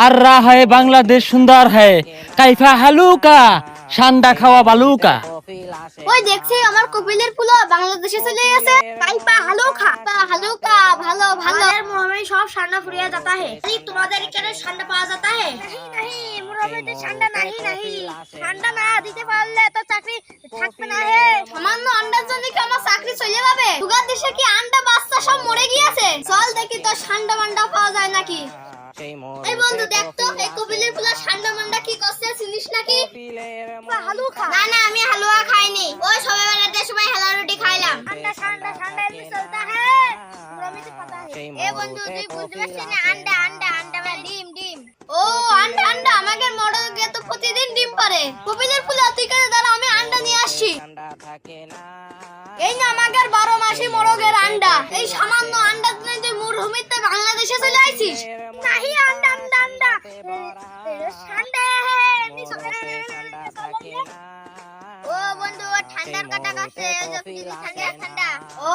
আর रहा है बांग्लादेश सुंदर है কাইফা হালুকা ঠান্ডা খাওয়া বালুকা। ওই দেখছি আমার কপিলের ফুলো বাংলাদেশে চলে গেছে। কাইপা হালুকা হালুকা ভালো ভালো মোহাম্মদ সব ঠান্ডা ফুরিয়া जाता है। তোমাদের এখানে ঠান্ডা পাওয়া जाता है? नहीं মোহাম্মদ ঠান্ডা नहीं ঠান্ডা না দিতে পারলে তো চাকরি থাকবে না হে। সামান্য আন্ডার জন্য কি আমার চাকরি চলে যাবে? দুগার দেশে কি আন্ডা বাচ্চা সব মরে গিয়েছে? চল দেখি তো ঠান্ডা মান্ডা পাওয়া যায় নাকি। এই বন্ধু দেখ তো এই কপিলের ফুলা ঠান্ডা মান্ডা কি করছে চিনিস নাকি? হালুয়া না না আমি হালুয়া খাইনি। ওই সবে বেলাতে সময় হালুয়া রুটি খাইলাম। ঠান্ডা ঠান্ডা ঠান্ডা এমনি চলতা হে মুরামি তো पता है। এ বন্ধু তুই বুঝতে পারছিস না আন্ডা আন্ডা আন্ডা মানে ডিম ডিম। ও আন্ডা আন্ডা আমাদের মডেলকে তো প্রতিদিন ডিম পারে। কপিলের ফুলা তুই করে দাঁড়া আমি আন্ডা নিয়ে আসছি। এই না আমাদের 12 মাসি মোরগের আন্ডা। এই সামান্য আন্ডা তুই মরুভূমিতে বাংলাদেশে চলে আইছিস। नहीं अंडा अंडा अंडा ठंडा है नी ओ बंधु ঠান্ডার কথা কাছে ঠান্ডা ঠান্ডা ও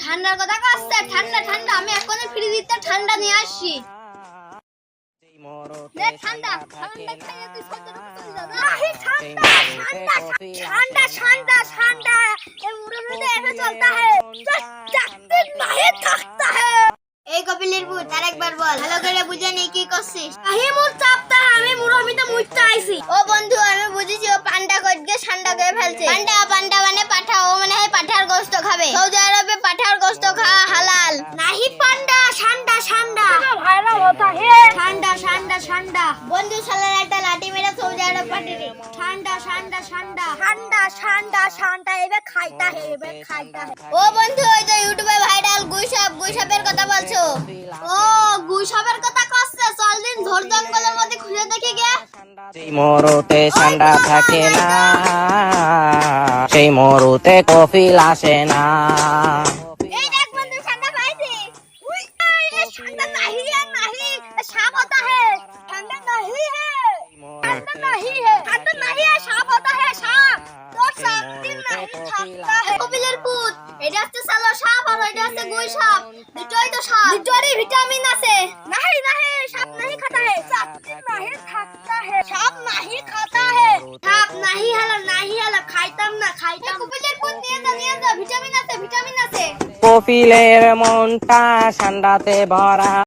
ঠান্ডার কথা কাছে ঠান্ডা ঠান্ডা আমি এখনই ফ্রিজে ঠান্ডা নিয়ে আসছি নে ঠান্ডা ঠান্ডা খাইয়ে তুই সত্যি চলে যা नहीं ঠান্ডা ঠান্ডা ঠান্ডা ঠান্ডা এই মুরুদে এসে চলতা है চাকতি नहीं থাকতা है। এই কপিলের ভূত আরেকবার বল ভালো করে বুঝে নি কি করছিস। আহি মোর চাপতা আমি মুরমিতে মুইতে আইছি। ও বন্ধু আমি বুঝিছি ও পান্ডা কইকে ঠান্ডা করে ফেলছে। পান্ডা পান্ডা মানে পাঠা ও মানে হয় পাঠার গোশত খাবে। সৌদি আরবে পাঠার গোশত খাওয়া হালাল। নাহি পান্ডা ঠান্ডা ঠান্ডা ভাইরা होता है ঠান্ডা ঠান্ডা ঠান্ডা বন্ধু শালার একটা লাঠি মেরে সৌদি আরব পাঠিয়ে ঠান্ডা ঠান্ডা ঠান্ডা ঠান্ডা ঠান্ডা ঠান্ডা এবে খাইতা হে এবে খাইতা হে। ও বন্ধু ওই তো ইউটিউবে ভাইরাল গুইসাপের কথা বলছো। ও গুইসাপের কথা কইছে চল দিন ঝড় জঙ্গলের মধ্যে খুঁজে দেখি গে। সেই মরুতে ঠান্ডা থাকে না সেই মরুতে কফিল আসে না। এই দেখ বন্ধু ঠান্ডা পাইছি। উই এই ঠান্ডা নাহি है नहीं साफ होता है ठंडा नहीं है ঠান্ডা नहीं है ঠান্ডা नहीं है साफ होता है साफ तो साफ दिन नहीं থাকতা है। কপিলের পুত এটা হচ্ছে সালো সাপ আর এটা হচ্ছে গুইসাপ দুটোই তো সাপ দুটোরই ভিটামিন আছে। नहीं नहीं साप नहीं खाता है साप दिन नहीं থাকতা है साप नहीं खाता है साप नहीं हला খাইতাম না খাইতাম। কপিলের পুত নিয়ে যা ভিটামিন আছে ভিটামিন আছে। কপিলের মনটা ঠান্ডাতে ভরা।